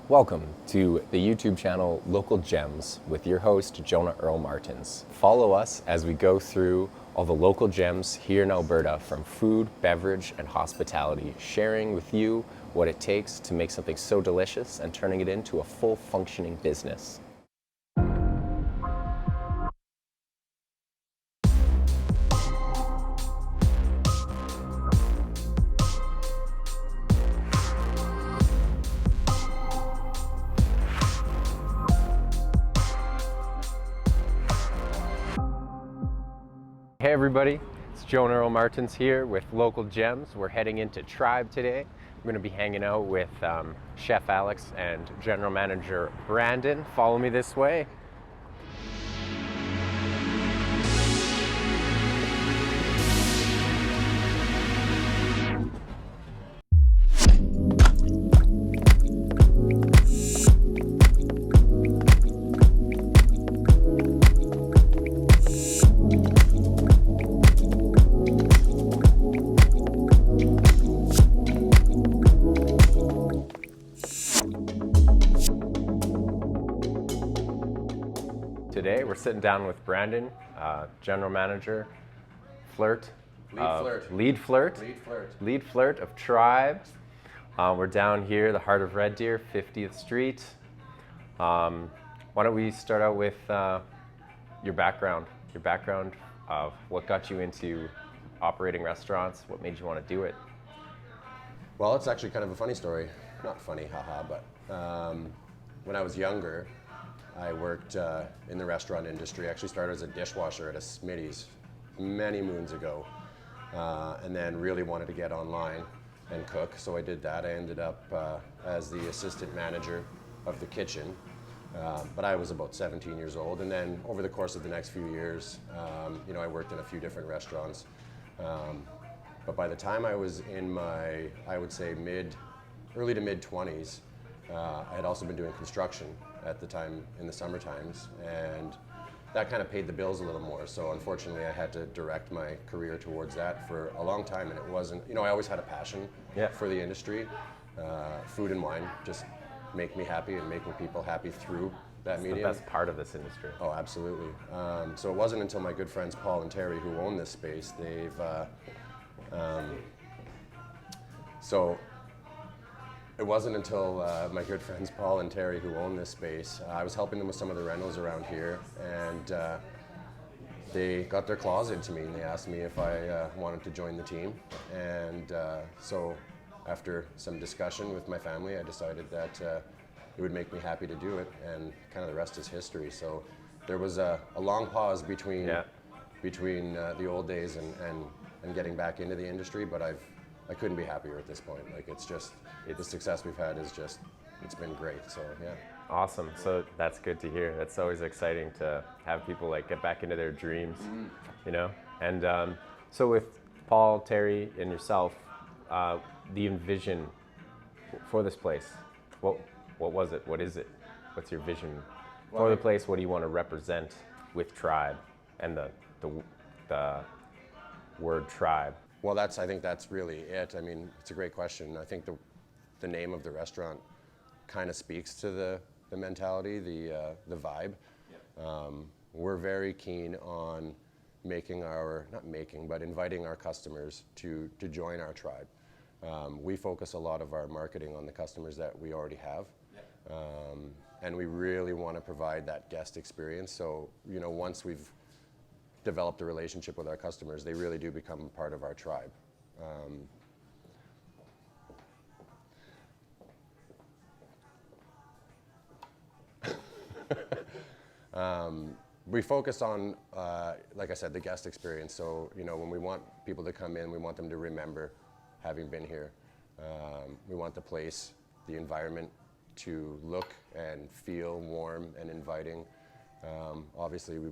Welcome to the YouTube channel Local Gems with your host Jonah Earl Martins. Follow us as we go through all the local gems here in Alberta, from food, beverage, and hospitality, sharing with you what it takes to make something so delicious and turning it into a full functioning business. Hey everybody, it's Jonah Earl Martins here with Local Gems. We're heading into Tribe today. We're going to be hanging out with Chef Alex and General Manager Brandon. Follow me this way. Today we're sitting down with Brandon, General Manager, Lead Flirt of Tribe. We're down here, the heart of Red Deer, 50th Street. Why don't we start out with your background of what got you into operating restaurants, what made you want to do it? Well, it's actually kind of a funny story. Not funny, haha, but when I was younger, I worked in the restaurant industry. I actually started as a dishwasher at a Smitty's many moons ago, and then really wanted to get online and cook, so I did that. I ended up as the assistant manager of the kitchen, but I was about 17 years old, and then over the course of the next few years, I worked in a few different restaurants. But by the time I was in my, I would say early to mid 20s, I had also been doing construction at the time in the summer times, and that kind of paid the bills a little more. So unfortunately, I had to direct my career towards that for a long time, and it wasn't, I always had a passion for the industry. Food and wine just make me happy and making people happy through that medium. That's the best part of this industry. Oh, absolutely. So it wasn't until my good friends Paul and Terry, who own this space, it wasn't until my good friends Paul and Terry, who own this space, I was helping them with some of the rentals around here, and they got their claws into me and they asked me if I wanted to join the team. And so after some discussion with my family, I decided that it would make me happy to do it, and kind of the rest is history. So there was a long pause between the old days and getting back into the industry, but I couldn't be happier at this point. Like, the success we've had it's been great. So yeah. Awesome. So that's good to hear. That's always exciting to have people get back into their dreams, And so with Paul, Terry, and yourself, the vision for this place, what was it? What is it? What's your vision for the place? What do you want to represent with Tribe and the word Tribe? Well, I think that's really it. I mean, it's a great question. I think the name of the restaurant kind of speaks to the mentality, the vibe. We're very keen on inviting our customers to join our tribe. We focus a lot of our marketing on the customers that we already have, and we really want to provide that guest experience. So, once we've developed a relationship with our customers, they really do become part of our tribe. We focus on, like I said, the guest experience. So, when we want people to come in, we want them to remember having been here. We want the place, the environment, to look and feel warm and inviting. Obviously, we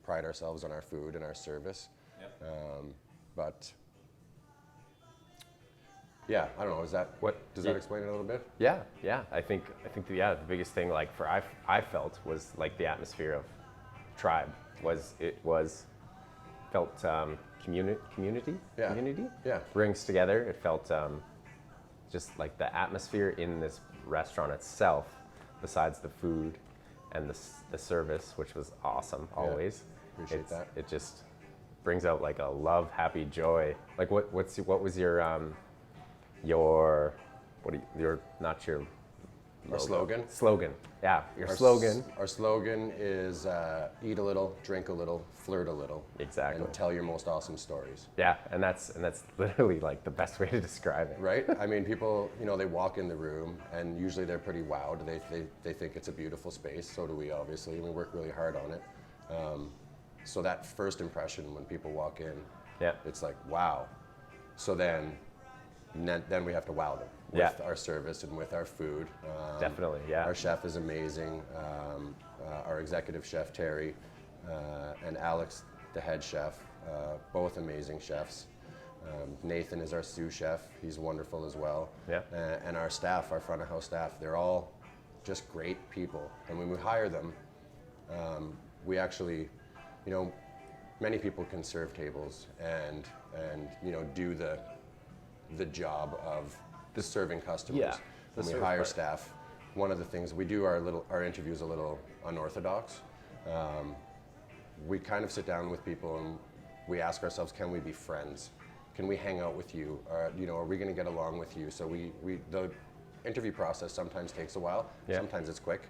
pride ourselves on our food and our service. But yeah, I don't know. Does that explain it a little bit? Yeah. I think the biggest thing I felt was the atmosphere of Tribe felt community. Yeah. Brings together. It felt just like the atmosphere in this restaurant itself, besides the food and the service, which was awesome always. Appreciate that. It just brings out like a love, happy, joy. Like what was your not your Our slogan? Slogan. Yeah, your slogan. Our slogan is eat a little, drink a little, flirt a little. Exactly. And tell your most awesome stories. Yeah, and that's literally like the best way to describe it. Right? I mean, people, they walk in the room and usually they're pretty wowed. They think it's a beautiful space. So do we, obviously. We work really hard on it. So that first impression when people walk in, it's like, wow. So then we have to wow them with our service and with our food. Definitely, yeah. Our chef is amazing. Our executive chef, Terry, and Alex, the head chef, both amazing chefs. Nathan is our sous chef. He's wonderful as well. Yeah. And our staff, our front of house staff, they're all just great people. And when we hire them, we actually, many people can serve tables and do the job of the serving customers. Yeah, when we hire staff, one of the things we do, our interviews a little unorthodox. We kind of sit down with people and we ask ourselves, can we be friends? Can we hang out with you? Are we going to get along with you? So the interview process sometimes takes a while. Yeah. Sometimes it's quick.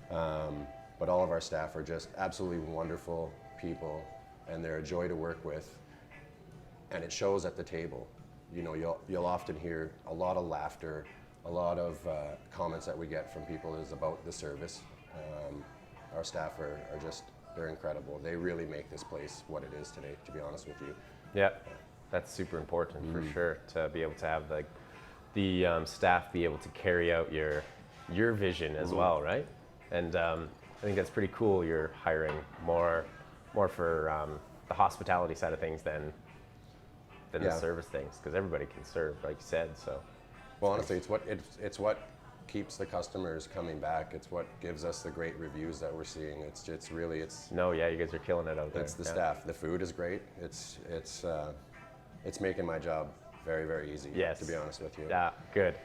But all of our staff are just absolutely wonderful people, and they're a joy to work with. And it shows at the table. You'll often hear a lot of laughter, a lot of comments that we get from people is about the service. Our staff they're incredible. They really make this place what it is today, to be honest with you. Yeah, that's super important for sure, to be able to have the staff be able to carry out your vision as well, right? And I think that's pretty cool. You're hiring more for the hospitality side of things than the service things, because everybody can serve, like you said. So, well, honestly, it's what keeps the customers coming back. It's what gives us the great reviews that we're seeing. It's really. No, yeah, you guys are killing it out there. It's the staff. The food is great. It's making my job very, very easy. Yes. To be honest with you. Yeah, good.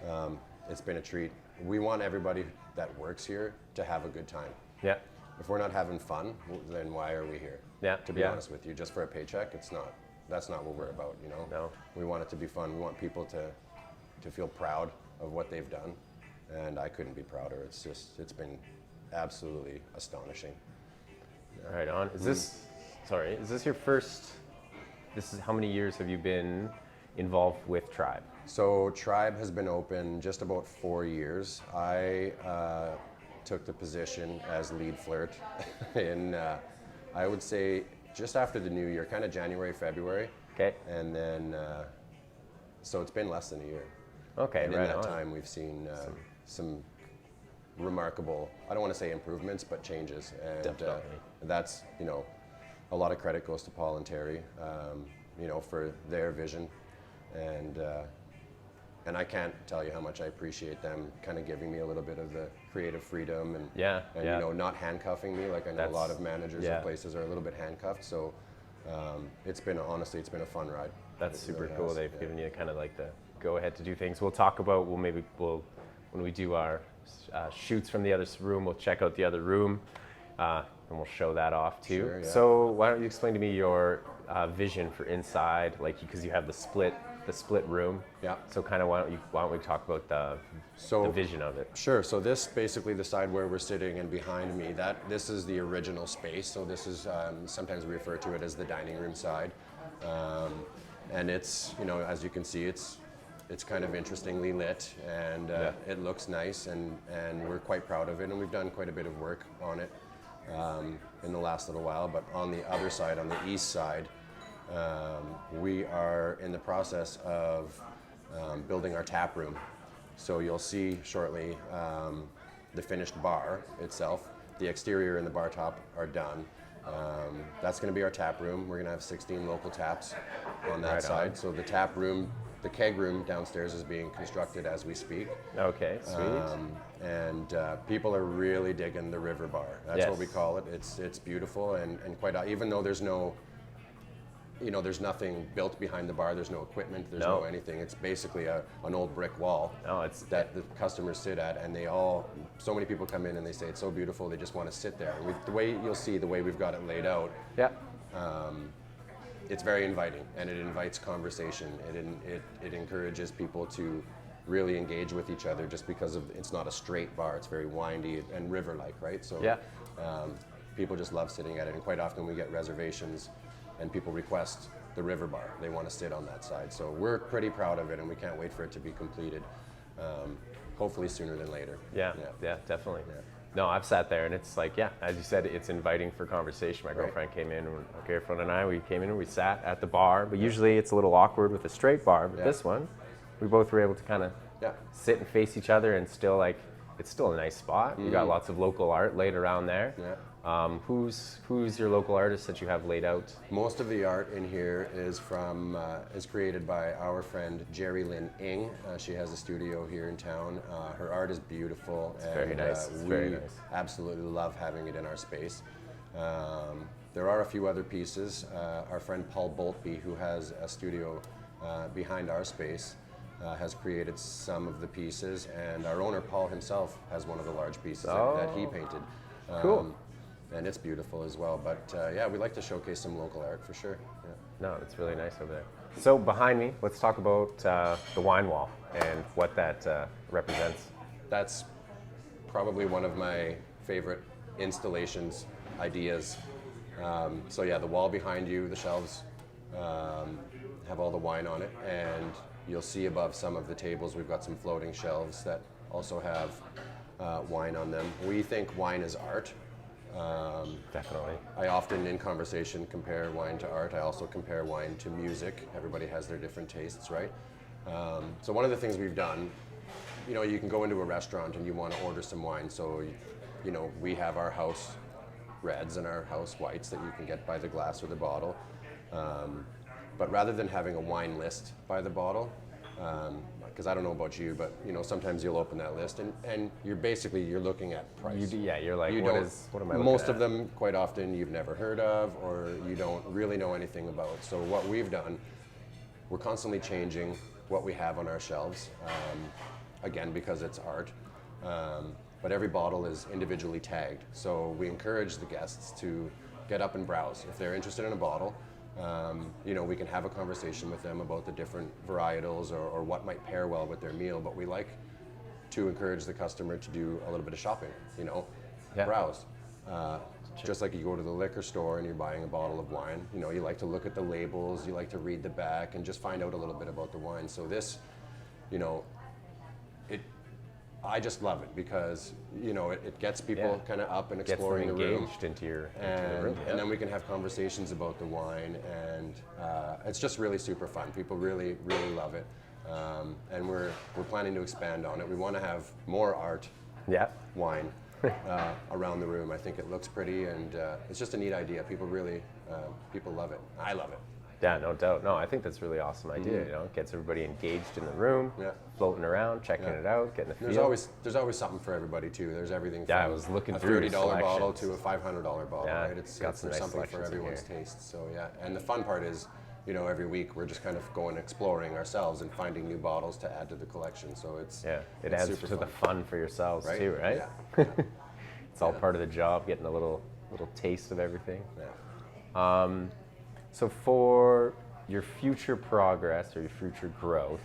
It's been a treat. We want everybody that works here to have a good time. Yeah. If we're not having fun, then why are we here? Yeah. To be honest with you, just for a paycheck, it's not. That's not what we're about, No. We want it to be fun. We want people to feel proud of what they've done, and I couldn't be prouder. It's been absolutely astonishing. Right on. Is this your first? This is how many years have you been involved with Tribe? So Tribe has been open just about 4 years. I took the position as lead flirt in, I would say, just after the new year, kind of January, February. Okay. And then, so it's been less than a year. Okay, and right in that on. time, we've seen some remarkable, I don't want to say improvements, but changes. And Definitely. that's, a lot of credit goes to Paul and Terry, for their vision. And I can't tell you how much I appreciate them kind of giving me a little bit of the creative freedom and not handcuffing me. Like I know a lot of managers and places are a little bit handcuffed. So it's been a fun ride. That's super cool. They've given you kind of like the go ahead to do things. We'll talk about, when we do our shoots from the other room, we'll check out the other room and we'll show that off too. Sure, yeah. So why don't you explain to me your vision for inside, because you have the split room. Yeah. So kind of why don't we talk about the vision of it? Sure. So this, basically the side where we're sitting and behind me, this is the original space. So this is, sometimes we refer to it as the dining room side. And it's, as you can see, it's kind of interestingly lit, and it looks nice, and we're quite proud of it, and we've done quite a bit of work on it in the last little while. But on the other side, on the east side, we are in the process of building our tap room. So you'll see shortly the finished bar itself. The exterior and the bar top are done. That's going to be our tap room. We're going to have 16 local taps on that side. So the tap room, the keg room downstairs is being constructed as we speak. Okay, sweet. And people are really digging the river bar. That's what we call it. It's beautiful and quite, even though there's no there's nothing built behind the bar. There's no equipment. There's No. no anything. It's basically an old brick wall No, it's that the customers sit at, and so many people come in and they say it's so beautiful. They just want to sit there. And the way you'll see the way we've got it laid out, yeah. it's very inviting, and it invites conversation. It encourages people to really engage with each other, just because it's not a straight bar. It's very windy and river-like, right? So Yeah. people just love sitting at it, and quite often we get reservations, and people request the river bar. They want to sit on that side. So we're pretty proud of it, and we can't wait for it to be completed. Hopefully sooner than later. Yeah, definitely. Yeah. No, I've sat there, and it's like, yeah, as you said, it's inviting for conversation. My girlfriend came in, my girlfriend and I, we came in and we sat at the bar, but usually it's a little awkward with a straight bar, but this one, we both were able to kind of sit and face each other, and still it's still a nice spot. You got lots of local art laid around there. Yeah. Who's your local artist that you have laid out? Most of the art in here is created by our friend Jerry Lynn Ng. She has a studio here in town. Her art is beautiful. It's very nice. It's very nice. Absolutely love having it in our space. There are a few other pieces. Our friend Paul Boltby, who has a studio behind our space, has created some of the pieces, and our owner Paul himself has one of the large pieces that he painted. Cool. And it's beautiful as well. But we like to showcase some local art for sure. Yeah. No, it's really nice over there. So behind me, let's talk about the wine wall and what that represents. That's probably one of my favorite installations ideas. The wall behind you, the shelves have all the wine on it, and you'll see above some of the tables we've got some floating shelves that also have wine on them. We think wine is art. Definitely. I often, in conversation, compare wine to art. I also compare wine to music. Everybody has their different tastes, right? So one of the things we've done, you can go into a restaurant and you want to order some wine. So, we have our house reds and our house whites that you can get by the glass or the bottle. But rather than having a wine list by the bottle, because I don't know about you, but sometimes you'll open that list and you're looking at price. You're like, what am I looking Most at? of them, quite often, you've never heard of or you don't really know anything about. So what we've done, we're constantly changing what we have on our shelves, again, because it's art. But every bottle is individually tagged. So we encourage the guests to get up and browse. If they're interested in a bottle, we can have a conversation with them about the different varietals or what might pair well with their meal, but we like to encourage the customer to do a little bit of shopping, browse. Just like you go to the liquor store and you're buying a bottle of wine, you like to look at the labels, you like to read the back and just find out a little bit about the wine. So this, I just love it because it gets people kind of up and exploring the room, engaged into the room, and then we can have conversations about the wine, and it's just really super fun. People really, really love it, and we're planning to expand on it. We want to have more art, wine around the room. I think it looks pretty, and it's just a neat idea. People love it. I love it. Yeah, no doubt. No, I think that's a really awesome idea. It gets everybody engaged in the room, floating around, checking it out, getting a feel. There's always something for everybody too. There's everything from I was looking a through $30 bottle to a $500 bottle, right? It's There's some nice something for everyone's taste. So and the fun part is, every week we're just kind of going exploring ourselves and finding new bottles to add to the collection. So it adds to the fun for yourselves too, right? Yeah. It's all part of the job, getting a little taste of everything. Yeah. So for your future progress or your future growth,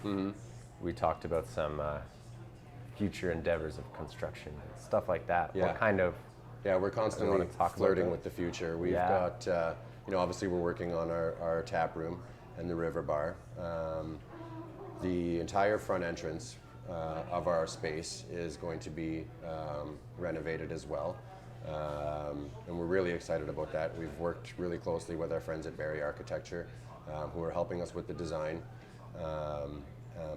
we talked about some future endeavors of construction and stuff like that. Yeah. What kind of... Yeah, we're constantly flirting with the future. We've got, obviously we're working on our tap room and the river bar. The entire front entrance of our space is going to be renovated as well. And we're really excited about that. We've worked really closely with our friends at Barry Architecture, who are helping us with the design.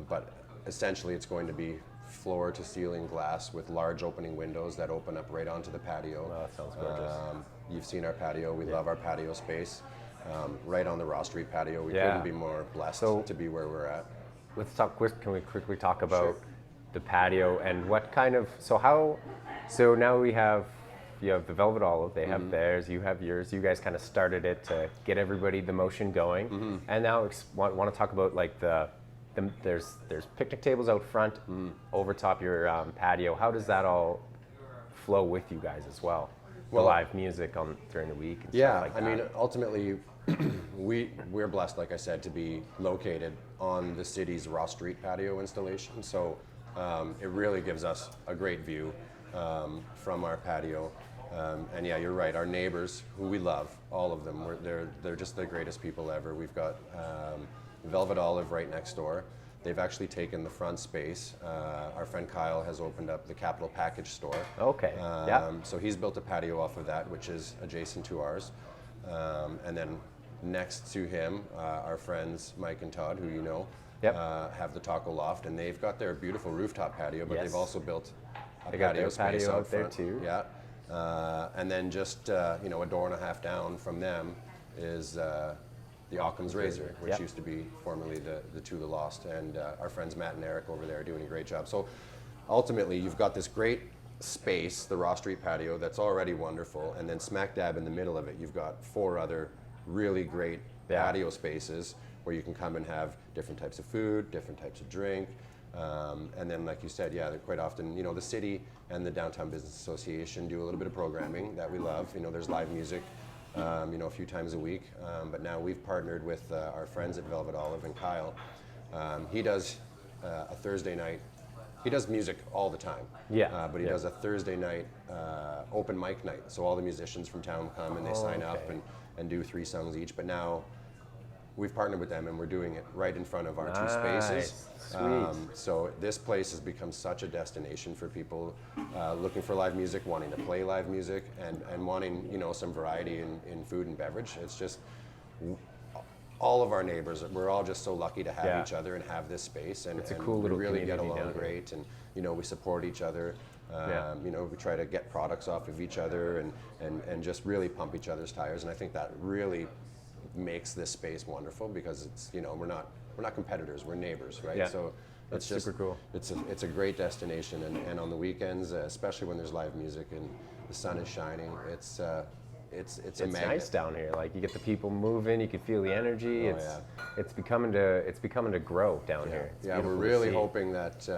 But essentially it's going to be floor to ceiling glass with large opening windows that open up right onto the patio. Wow, that sounds gorgeous. You've seen our patio. We love our patio space. Right on the Raw Street patio. We couldn't be more blessed to be where we're at. Let's talk. Can we quickly talk about the patio and what kind of? So now we have you have the Velvet Olive, they have theirs, you have yours. You guys kind of started it to get everybody the motion going, and now want to talk about like there's picnic tables out front, over top your patio. How does that all flow with you guys as well? The live music on during the week. And stuff like that. I mean, ultimately, we're blessed, like I said, to be located on the city's Ross Street patio installation. So it really gives us a great view from our patio. And yeah, you're right. Our neighbors, who we love, all of them, they're just the greatest people ever. We've got Velvet Olive right next door. They've actually taken the front space. Our friend Kyle has opened up the Capital Package store. Okay. So he's built a patio off of that, which is adjacent to ours. And then next to him, our friends Mike and Todd, who you know, have the Taco Loft, and they've got their beautiful rooftop patio, but they've also built a patio space out there front. too. Yeah. And then just a door and a half down from them is the Occam's Razor, which used to be formerly the To the Lost, and our friends Matt and Eric over there are doing a great job. So ultimately, you've got this great space, the Ross Street patio, that's already wonderful, and then smack dab in the middle of it, you've got 4 other really great patio spaces where you can come and have different types of food, different types of drink, and then, like you said, quite often, the city and the Downtown Business Association do a little bit of programming that we love. There's live music. A few times a week, but now we've partnered with our friends at Velvet Olive and Kyle. He does a Thursday night. He does music all the time. But he does a Thursday night open mic night. So all the musicians from town come and they sign up and do 3 songs each. But now we've partnered with them and we're doing it right in front of our 2 spaces. Sweet. So this place has become such a destination for people looking for live music, wanting to play live music, and wanting some variety in food and beverage. It's just all of our neighbors. We're all just so lucky to have each other and have this space, and it's a cool little we really get community along great, and we support each other. We try to get products off of each other and just really pump each other's tires, and I think that really makes this space wonderful because it's we're not competitors, we're neighbors, right? So that's just super cool. It's a great destination, and on the weekends, especially when there's live music and the sun is shining, it's a magnet. Nice down here. Like you get the people moving, you can feel the energy. It's becoming to grow down here. It's we're really hoping that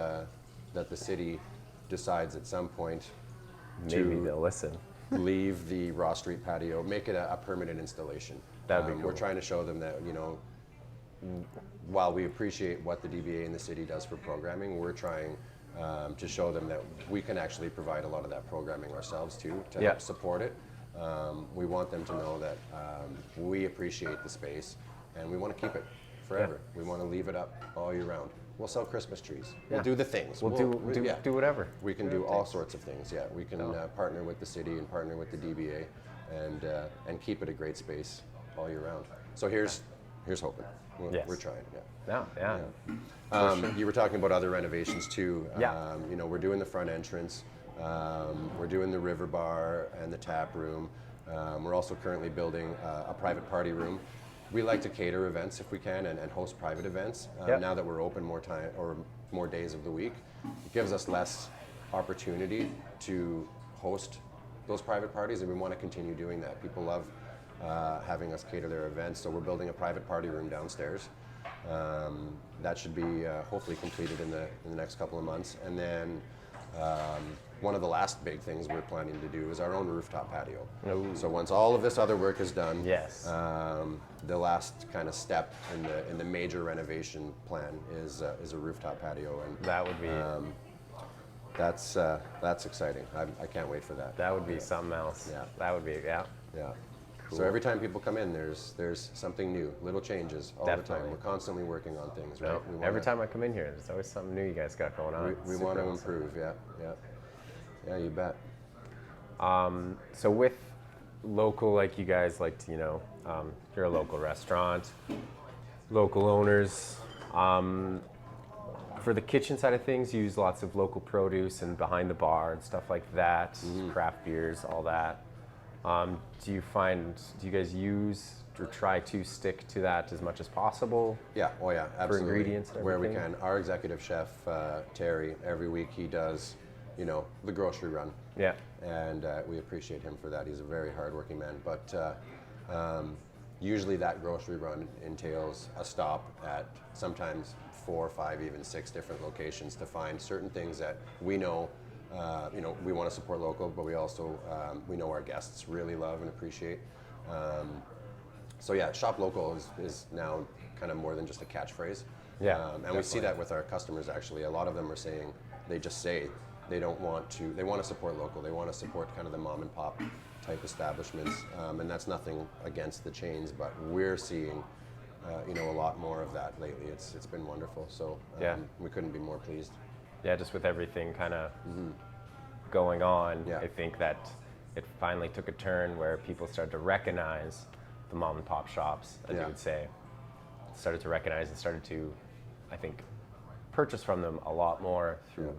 that the city decides at some point maybe they'll listen. Leave the Ross Street patio, make it a permanent installation. That'd be cool. We're trying to show them that while we appreciate what the DBA and the city does for programming, we're trying to show them that we can actually provide a lot of that programming ourselves too, to help support it. We want them to know that we appreciate the space and we want to keep it forever. We want to leave it up all year round. We'll sell Christmas trees. We'll do the things. We'll do whatever. We can do all sorts of things. We can partner with the city and partner with the DBA and keep it a great space all year round. So here's hoping. We're trying. You were talking about other renovations too. We're doing the front entrance. We're doing the river bar and the tap room. We're also currently building a private party room. We like to cater events if we can and host private events. Now that we're open more time or more days of the week, it gives us less opportunity to host those private parties, and we want to continue doing that. People love having us cater their events, so we're building a private party room downstairs. That should be hopefully completed in the next couple of months, and then one of the last big things we're planning to do is our own rooftop patio. So once all of this other work is done, the last kind of step in the major renovation plan is a rooftop patio, and that would be that's exciting. I can't wait for that. That would be something else. That would be Cool. So every time people come in, there's something new, little changes all the time. We're constantly working on things, right? Every time I come in here, there's always something new you guys got going on. We want to improve, yeah, you bet. So with local, like you guys like to, you're a local restaurant, local owners. For the kitchen side of things, you use lots of local produce and behind the bar and stuff like that, craft beers, all that. Do you guys use or try to stick to that as much as possible? Absolutely. For ingredients and where we everything? can. Our executive chef, Terry, every week he does the grocery run. Yeah. And we appreciate him for that. He's a very hardworking man. But usually that grocery run entails a stop at sometimes 4, 5, even 6 different locations to find certain things that we know, we want to support local, but we also, we know our guests really love and appreciate. So yeah, shop local is now kind of more than just a catchphrase. Yeah, and definitely. we see that with our customers actually. A lot of them are saying, they just say they want to support local. They want to support kind of the mom and pop type establishments. And that's nothing against the chains, but we're seeing, a lot more of that lately. It's been wonderful. So we couldn't be more pleased. Yeah, just with everything kind of going on, Yeah. I think that it finally took a turn where people started to recognize the mom and pop shops, as you would say. Started to recognize and started to, I think, purchase from them a lot more through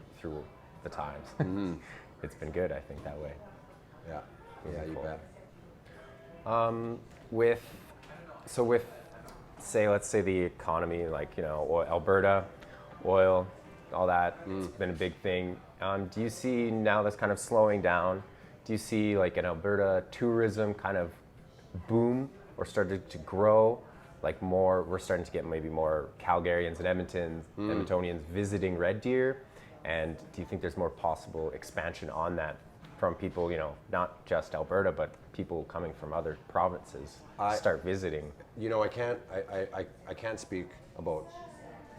the times. It's been good, I think, that way. Yeah, you bet. With, let's say the economy, like, Alberta, oil, all that, it's been a big thing. Do you see now that's kind of slowing down? Do you see like an Alberta tourism kind of boom or started to grow? Like we're starting to get maybe more Calgarians and Edmontonians visiting Red Deer. And do you think there's more possible expansion on that from people, not just Alberta, but people coming from other provinces start visiting? I can't speak about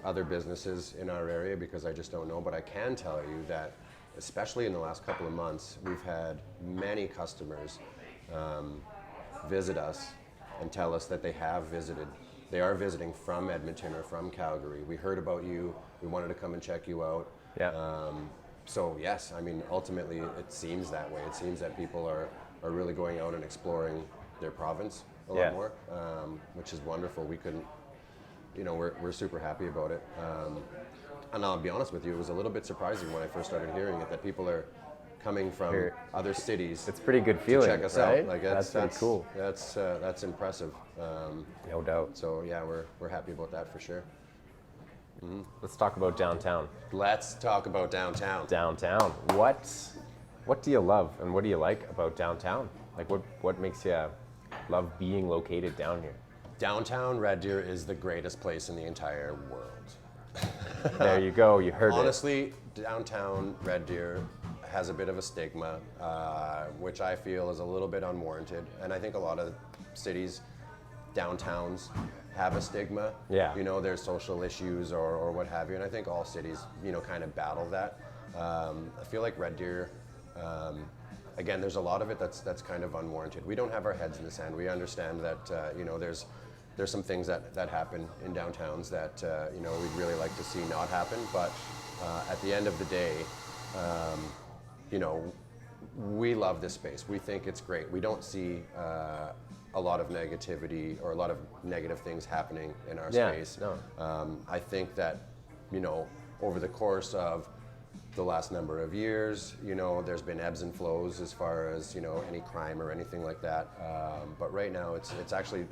other businesses in our area because I just don't know, but I can tell you that especially in the last couple of months, we've had many customers visit us and tell us that they are visiting from Edmonton or from Calgary. We heard about you, we wanted to come and check you out. Yeah. So yes, I mean, ultimately it seems that way. It seems that people are really going out and exploring their province a lot more, which is wonderful. We couldn't, we're super happy about it. And I'll be honest with you, it was a little bit surprising when I first started hearing it that people are coming from other cities. It's a pretty good feeling, to check us right? out. Like that's really cool. That's impressive. No doubt. So yeah, we're happy about that for sure. Let's talk about downtown. Let's talk about downtown. Downtown. What do you love and what do you like about downtown? Like what makes you love being located down here? Downtown Red Deer is the greatest place in the entire world. There you go. You heard Honestly, downtown Red Deer has a bit of a stigma, which I feel is a little bit unwarranted. And I think a lot of cities, downtowns, have a stigma. Yeah. There's social issues or what have you. And I think all cities, kind of battle that. I feel like Red Deer, again, there's a lot of it that's kind of unwarranted. We don't have our heads in the sand. We understand that, there's some things that happen in downtowns that, we'd really like to see not happen. But at the end of the day, we love this space. We think it's great. We don't see a lot of negativity or a lot of negative things happening in our space. No. I think that, over the course of the last number of years, there's been ebbs and flows as far as, any crime or anything like that. But right now it's actually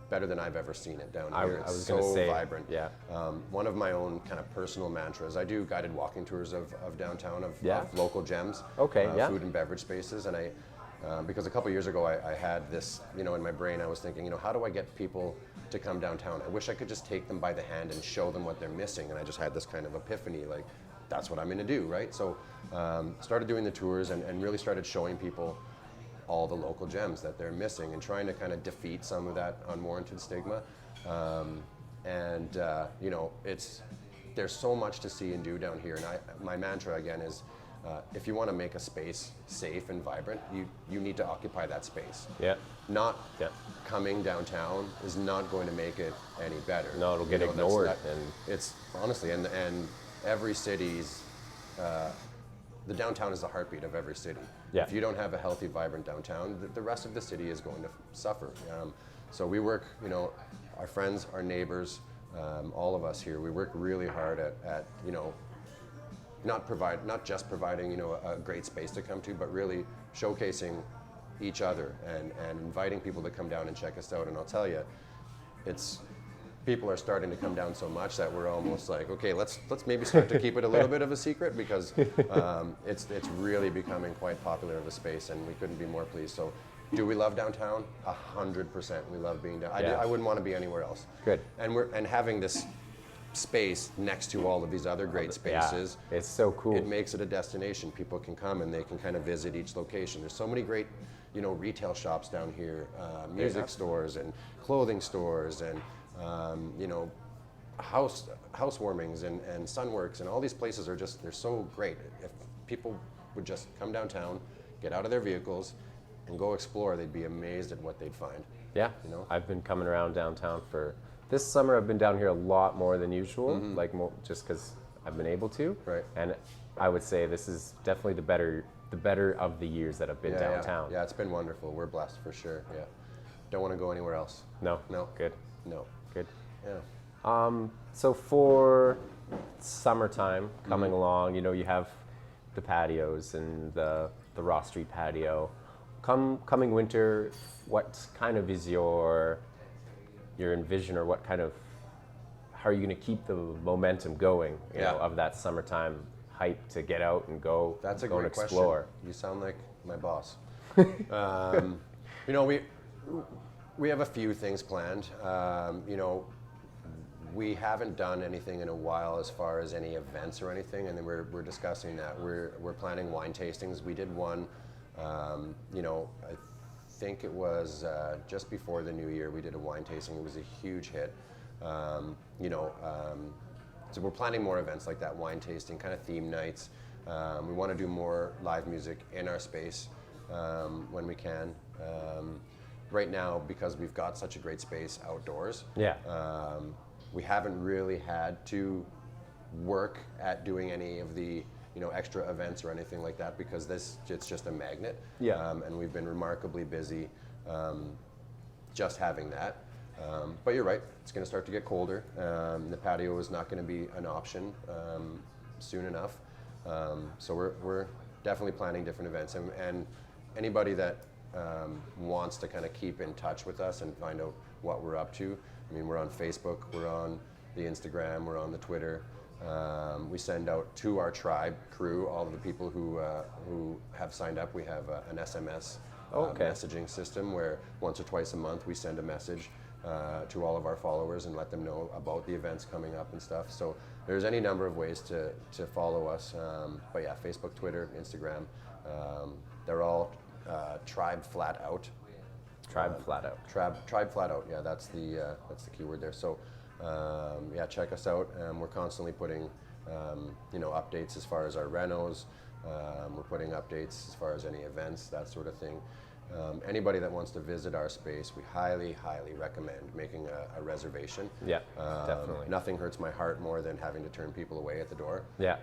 better than I've ever seen it down here. I was It's gonna so say, vibrant. yeah. One of my own kind of personal mantras, I do guided walking tours of downtown, of local gems, food and beverage spaces. And because a couple years ago I had this, in my brain, I was thinking, how do I get people to come downtown? I wish I could just take them by the hand and show them what they're missing. And I just had this kind of epiphany, like, that's what I'm gonna do, right? So started doing the tours and really started showing people all the local gems that they're missing and trying to kind of defeat some of that unwarranted stigma. There's so much to see and do down here. And my mantra again is, if you want to make a space safe and vibrant, you need to occupy that space. Yeah. Coming downtown is not going to make it any better. No, it'll get ignored. It's honestly, and every city's, the downtown is the heartbeat of every city. Yeah. If you don't have a healthy, vibrant downtown, the rest of the city is going to suffer. So we work, our friends, our neighbors, all of us here, we work really hard at not just providing, a great space to come to, but really showcasing each other and inviting people to come down and check us out. And I'll tell you, it's people are starting to come down so much that we're almost like, okay, let's maybe start to keep it a little bit of a secret, because it's really becoming quite popular of a space, and we couldn't be more pleased. So, do we love downtown? 100%. We love being down. Yeah. I wouldn't want to be anywhere else. Good. And having this space next to all of these other great spaces, it's so cool. it makes it a destination. People can come and they can kind of visit each location. There's so many great, retail shops down here, music stores and clothing stores, and housewarmings and Sunworks, and all these places are they're so great. If people would just come downtown, get out of their vehicles, and go explore, they'd be amazed at what they'd find. Yeah, I've been coming around downtown for this summer. I've been down here a lot more than usual, like more just because I've been able to. Right. And I would say this is definitely the better of the years that I've been downtown. Yeah, it's been wonderful. We're blessed for sure. Yeah. Don't want to go anywhere else. No. Good. Yeah. So for summertime coming along, you have the patios and the Ross Street patio. Coming winter, what kind of is your envision, or how are you going to keep the momentum going, of that summertime hype to get out and go? That's a go great and explore. Question. You sound like my boss. We have a few things planned. We haven't done anything in a while as far as any events or anything, and then we're discussing that. We're planning wine tastings. We did one, I think it was just before the new year. We did a wine tasting. It was a huge hit. So we're planning more events like that, wine tasting, kind of theme nights. We want to do more live music in our space when we can. Right now, because we've got such a great space outdoors, we haven't really had to work at doing any of the extra events or anything like that, because it's just a magnet. And we've been remarkably busy just having that. But you're right, it's going to start to get colder. The patio is not going to be an option soon enough. So we're definitely planning different events. And anybody that wants to kind of keep in touch with us and find out what we're up to, we're on Facebook, we're on the Instagram, we're on the Twitter. We send out to our tribe crew, all of the people who have signed up. We have an SMS messaging system where once or twice a month we send a message to all of our followers and let them know about the events coming up and stuff. So there's any number of ways to follow us. But yeah, Facebook, Twitter, Instagram, they're all Tribe Flat Out. Tribe Flat Out. Tribe Flat Out. Yeah, that's the keyword there. So check us out. We're constantly putting updates as far as our renos. We're putting updates as far as any events, that sort of thing. Anybody that wants to visit our space, we highly, highly recommend making a reservation. Yeah, definitely. Nothing hurts my heart more than having to turn people away at the door. Yeah.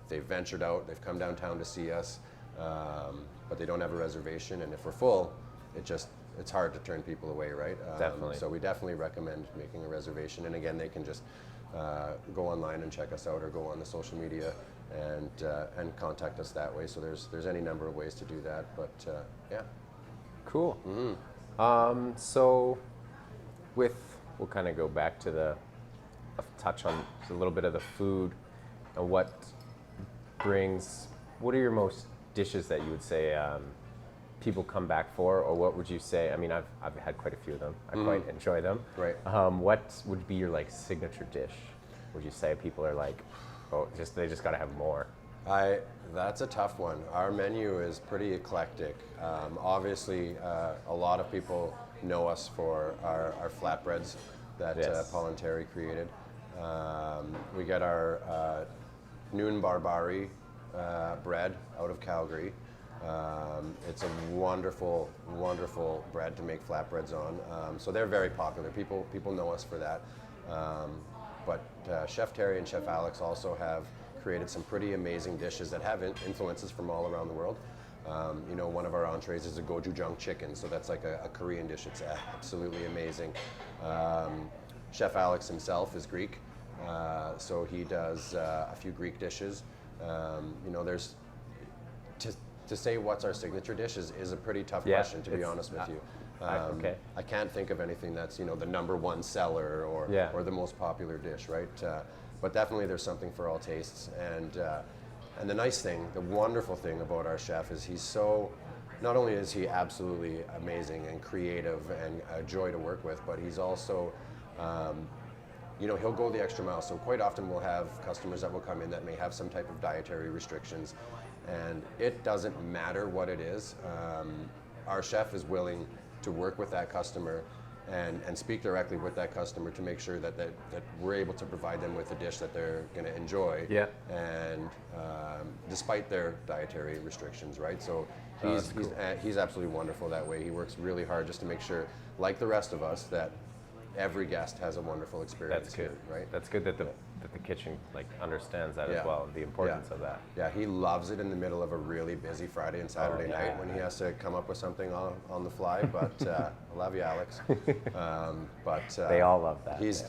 They've ventured out, they've come downtown to see us, but they don't have a reservation, and if we're full, it's hard to turn people away, right? Definitely. So we definitely recommend making a reservation, and again, they can just go online and check us out, or go on the social media and contact us that way. So there's any number of ways to do that, but yeah. Cool. So we'll kind of go back to touch on a little bit of the food and what are your most dishes that you would say people come back for, or what would you say? I've had quite a few of them. I quite enjoy them. Right. What would be your signature dish? Would you say people are like, they just got to have more? That's a tough one. Our menu is pretty eclectic. Obviously, a lot of people know us for our flatbreads that Paul and Terry created. We get our Noon Barbari bread out of Calgary. It's a wonderful, wonderful bread to make flatbreads on. So they're very popular. People know us for that. But Chef Terry and Chef Alex also have created some pretty amazing dishes that have influences from all around the world. One of our entrees is a gochujang chicken, so that's like a Korean dish. It's absolutely amazing. Chef Alex himself is Greek, so he does a few Greek dishes. To say what's our signature dish is a pretty tough question, to be honest with you. Okay. I can't think of anything that's, you know, the number one seller or the most popular dish, right? But definitely there's something for all tastes. And the nice thing, the wonderful thing about our chef is he's so, not only is he absolutely amazing and creative and a joy to work with, but he's also, you know, he'll go the extra mile. So quite often we'll have customers that will come in that may have some type of dietary restrictions, and it doesn't matter what it is. Our chef is willing to work with that customer and speak directly with that customer to make sure that we're able to provide them with a dish that they're going to enjoy. Yeah. And despite their dietary restrictions, right? So Cool. he's absolutely wonderful that way. He works really hard just to make sure, like the rest of us, that every guest has a wonderful experience. That's good, here, right? That's good that the kitchen like understands that as well, the importance of that. Yeah, he loves it in the middle of a really busy Friday and Saturday night when he has to come up with something on the fly. But I love you, Alex. They all love that. He's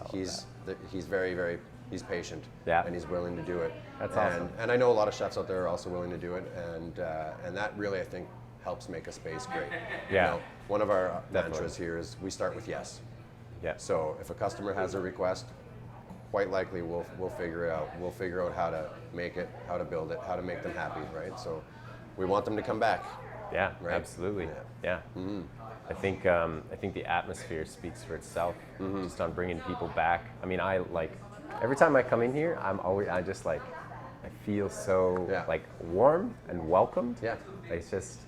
very he's patient. Yeah. And he's willing to do it. That's awesome. And I know a lot of chefs out there are also willing to do it, and that really I think helps make a space great. Yeah. You know, one of our mantras here is we start with yes. Yeah. So if a customer has a request, quite likely we'll figure it out. We'll figure out how to make it, how to build it, how to make them happy, right? So we want them to come back. Yeah, right? absolutely. Yeah. Mm-hmm. I think the atmosphere speaks for itself, just on bringing people back. I mean, I like every time I come in here, I feel so like warm and welcomed. Yeah. It's just,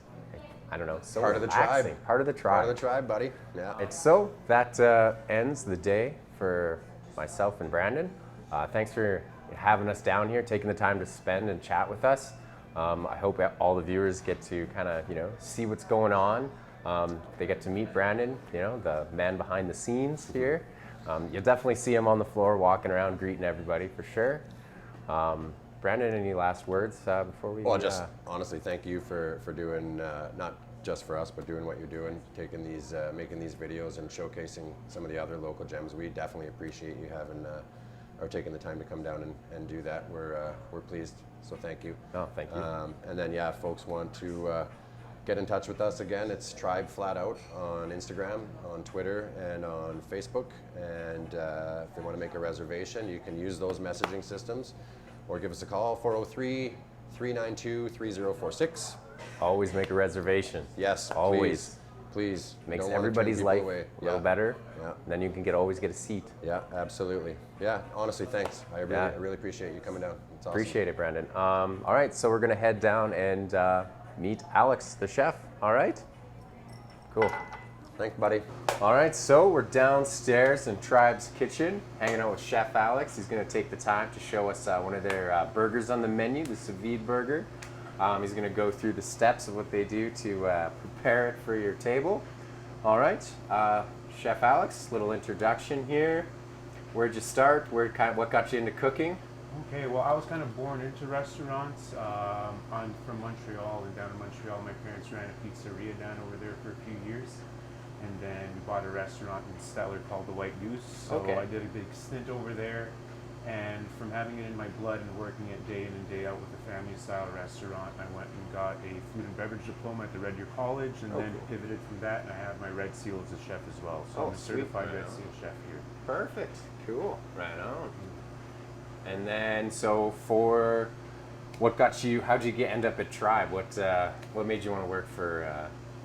I don't know, so Part of the relaxing. tribe. Part of the tribe. Part of the tribe, buddy. Yeah. It's so that ends the day for myself and Brandon. Thanks for having us down here, taking the time to spend and chat with us. I hope all the viewers get to kind of, you know, see what's going on. They get to meet Brandon, you know, the man behind the scenes here. You'll definitely see him on the floor walking around greeting everybody for sure. Brandon, any last words before we? Well, just honestly, thank you for doing, not just for us, but doing what you're doing, taking these, making these videos and showcasing some of the other local gems. We definitely appreciate you having, or taking the time to come down and do that. We're pleased, so thank you. Oh, thank you. And then, yeah, if folks want to get in touch with us again, it's Tribe Flat Out on Instagram, on Twitter, and on Facebook. And if they want to make a reservation, you can use those messaging systems, or give us a call, 403-392-3046. Always make a reservation. Yes, always. Please. Makes everybody's life a little better. Yeah. Then you can always get a seat. Yeah, absolutely. Yeah, honestly, thanks. I really appreciate you coming down. It's awesome. Appreciate it, Brandon. All right, so we're gonna head down and meet Alex, the chef. All right. Cool. Thanks, buddy. All right, so we're downstairs in Tribe's kitchen, hanging out with Chef Alex. He's gonna take the time to show us one of their burgers on the menu, the sous vide burger. He's gonna go through the steps of what they do to prepare it for your table. All right, Chef Alex, little introduction here. Where'd you start? What got you into cooking? Okay, well, I was kind of born into restaurants. I'm from Montreal, and down in Montreal, my parents ran a pizzeria down over there for a few years. And then we bought a restaurant in Stellar called the White Goose. So I did a big stint over there. And from having it in my blood and working it day in and day out with a family-style restaurant, I went and got a food and beverage diploma at the Red Deer College, and then pivoted from that, and I have my Red Seal as a chef as well. So I'm a certified Red Seal chef here. Perfect. Cool. Right on. And then, so what got you? How'd you end up at Tribe? What made you want to work for?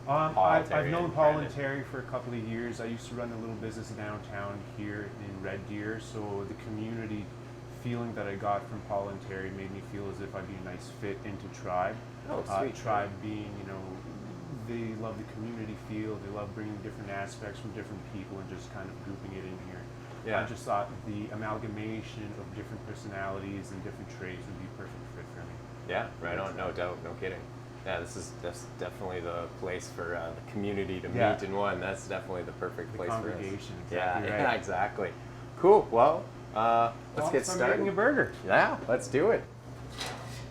I've known Paul and Terry for a couple of years. I used to run a little business downtown here in Red Deer, so the community feeling that I got from Paul and Terry made me feel as if I'd be a nice fit into Tribe. Oh, sweet. Tribe being, you know, they love the community feel. They love bringing different aspects from different people and just kind of grouping it in here. Yeah. I just thought the amalgamation of different personalities and different trades would be a perfect fit for me. Yeah, right on. No doubt. No kidding. Yeah, that's definitely the place for the community to meet in one. That's definitely the perfect place for us. Congregation, exactly right. Yeah, exactly. Cool. Well, let's get started. Making a burger. Yeah, let's do it.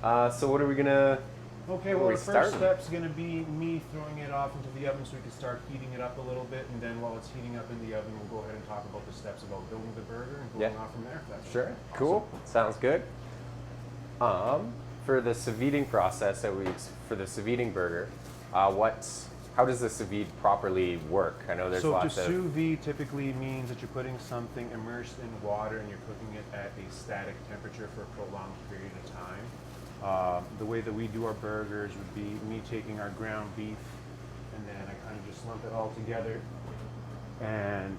So what are we gonna? Okay, well, the first step's going to be me throwing it off into the oven so we can start heating it up a little bit, and then while it's heating up in the oven, we'll go ahead and talk about the steps about building the burger and going off from there. If that's sure. Okay. Cool. Awesome. Sounds good. For the sous viding process for the sous viding burger, what how does the sous vide properly work? I know there's So to lots of. sous vide typically means that you're putting something immersed in water and you're cooking it at a static temperature for a prolonged period of time. The way that we do our burgers would be me taking our ground beef and then I kind of just lump it all together and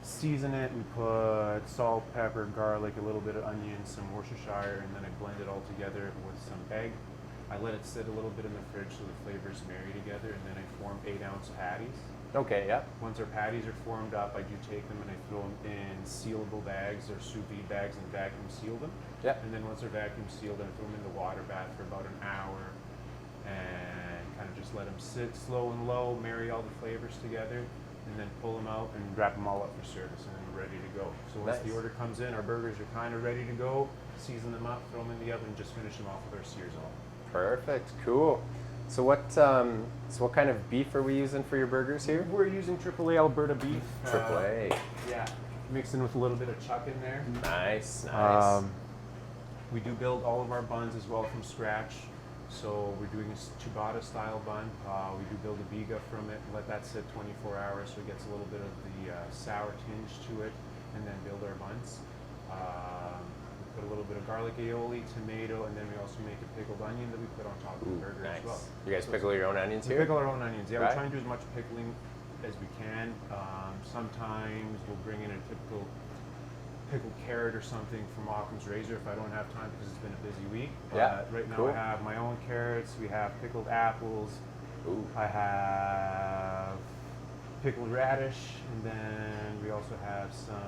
season it. We put salt, pepper, garlic, a little bit of onion, some Worcestershire, and then I blend it all together with some egg. I let it sit a little bit in the fridge so the flavors marry together, and then I form 8-ounce patties. Okay, yeah. Once our patties are formed up, I do take them and I throw them in sealable bags or sous vide bags and vacuum seal them. Yeah. And then once they're vacuum sealed, I throw them in the water bath for about an hour and kind of just let them sit slow and low, marry all the flavors together, and then pull them out and wrap them all up for service, and then we're ready to go. So once the Nice. order comes in, our burgers are kind of ready to go. Season them up, throw them in the oven, and just finish them off with our sears all. Perfect. Cool. So what kind of beef are we using for your burgers here? We're using AAA Alberta beef. AAA. Yeah, mixed in with a little bit of chuck in there. Nice, nice. We do build all of our buns as well from scratch. So we're doing a ciabatta style bun. We do build a biga from it, let that sit 24 hours so it gets a little bit of the sour tinge to it, and then build our buns. We put a little bit of garlic aioli, tomato, and then we also make a pickled onion that we put on top of the burger Nice. as well. You guys So pickle your own onions we here? pickle our own onions. Yeah, Right. we try and do as much pickling as we can. Sometimes we'll bring in a typical pickled carrot or something from Occam's Razor if I don't have time because it's been a busy week. Yeah, But right now cool. I have my own carrots. We have pickled apples. Ooh. I have pickled radish, and then we also have some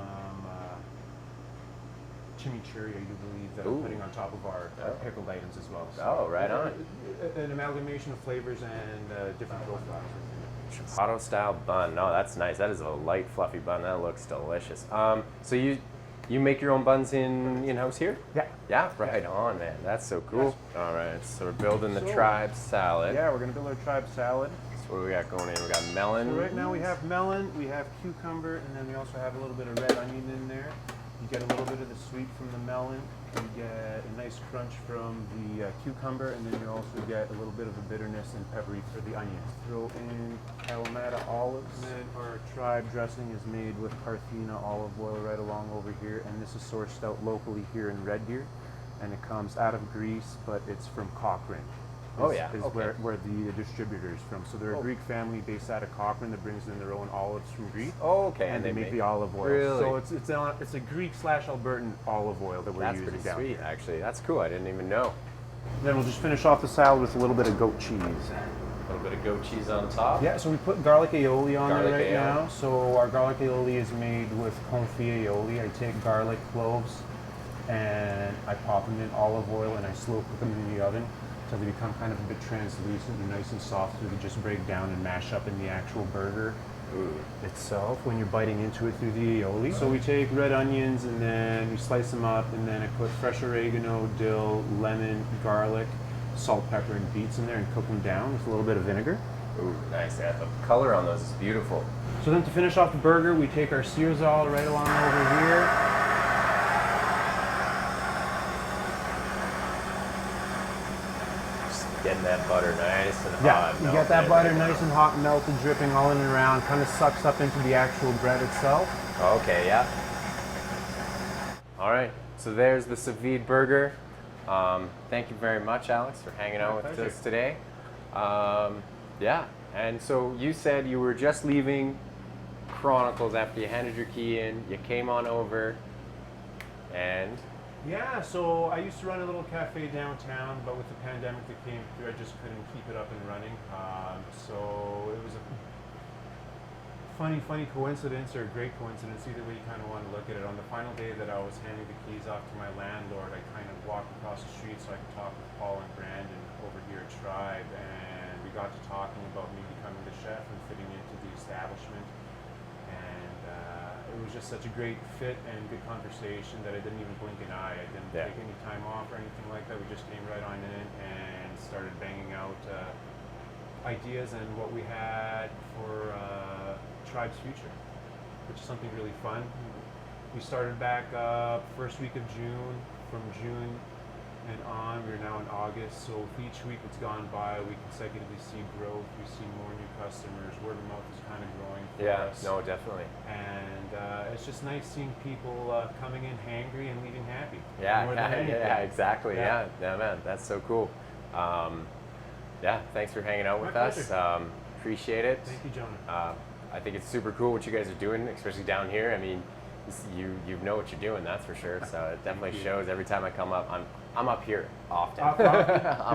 chimichurri, I do believe, that Ooh. I'm putting on top of our Oh. pickled items as well. Oh, right on. An amalgamation of flavors and different profiles. Chipotle style bun. No, that's nice. That is a light, fluffy bun. That looks delicious. So you make your own buns in-house here? Yeah. Yeah, right on, man. That's so cool. All right, so we're building the So- tribe salad. Yeah, we're gonna build our tribe salad. So what do we got going in? We got melon. So right now we have melon, we have cucumber, and then we also have a little bit of red onion in there. You get a little bit of the sweet from the melon, you get a nice crunch from the cucumber, and then you also get a little bit of a bitterness and peppery for the onion. Throw in Kalamata olives, and then our tribe dressing is made with Parthena olive oil right along over here, and this is sourced out locally here in Red Deer, and it comes out of Greece, but it's from Cochrane. Oh, yeah, Is okay. where the distributor is from. So they're a Oh. Greek family based out of Cochrane that brings in their own olives from Greece. Oh, okay. And they make the olive oil. So it's a Greek / Albertan olive oil that we're That's using pretty down sweet, here. actually. That's cool. I didn't even know. Then we'll just finish off the salad with a little bit of goat cheese. A little bit of goat cheese on top. Yeah, so we put garlic aioli on Garlic there right aioli. now. So our garlic aioli is made with confit aioli. I take garlic, cloves, and I pop them in olive oil and I slow cook them in the oven until they become kind of a bit translucent and nice and soft so they just break down and mash up in the actual burger Ooh. itself when you're biting into it through the aioli. So we take red onions and then we slice them up, and then I put fresh oregano, dill, lemon, garlic, salt, pepper, and beets in there and cook them down with a little bit of vinegar. Ooh, nice. Yeah, the color on those is beautiful. So then to finish off the burger, we take our searzall right along over here. Just getting that butter nice and Yeah, hot. you melting get that in butter there. nice and hot, melted, dripping all in and around, kind of sucks up into the actual bread itself. Okay, yeah. All right, so there's the sous vide burger. Thank you very much, Alex, for hanging out with pleasure. us today. Yeah, and so you said you were just leaving Chronicles after you handed your key in. You came on over, and Yeah, so I used to run a little cafe downtown, but with the pandemic that came through, I just couldn't keep it up and running. So it was a funny coincidence, or a great coincidence, either way you kind of want to look at it. On the final day that I was handing the keys off to my landlord, I kind of walked across the street so I could talk with Paul and Brandon over here at Tribe, and we got to talking about me becoming the chef and fitting into the establishment. And it was just such a great fit and good conversation that I didn't even blink an eye. I didn't Yeah. take any time off or anything like that. We just came right on in and started banging out ideas and what we had for Tribe's future, which is something really fun. We started back up first week of June. From June and on. We're now in August, so with each week that's gone by, we consecutively see growth. We see more new customers. Word of mouth is kind of growing for us. No, definitely. And it's just nice seeing people coming in hangry and leaving happy. Yeah, more than anything. yeah, exactly. Yeah. Yeah, man, that's so cool. Yeah, thanks for hanging out with My us. pleasure. Appreciate it. Thank you, Jonah. I think it's super cool what you guys are doing, especially down here. I mean, you know what you're doing, that's for sure. So it definitely shows. Every time I come up, I'm up here often. If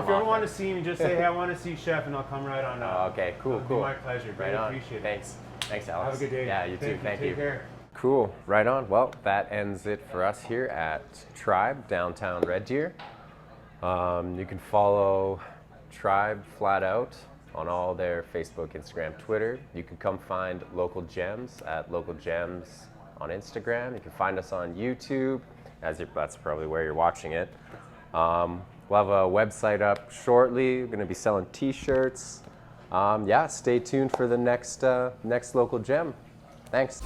you ever want to see me, just say, hey, I want to see Chef, and I'll come right on up. Okay, cool, It'll cool. be my pleasure. Right Really on. appreciate it. Thanks, Alex. Have a good day. Yeah, you too. Thank you. Take care. Cool, right on. Well, that ends it for us here at Tribe, downtown Red Deer. You can follow Tribe flat out on all their Facebook, Instagram, Twitter. You can come find Local Jems at LocalJEMs on Instagram. You can find us on YouTube, that's probably where you're watching it. We'll have a website up shortly. We're going to be selling t-shirts. Yeah, stay tuned for the next Local Gem. Thanks.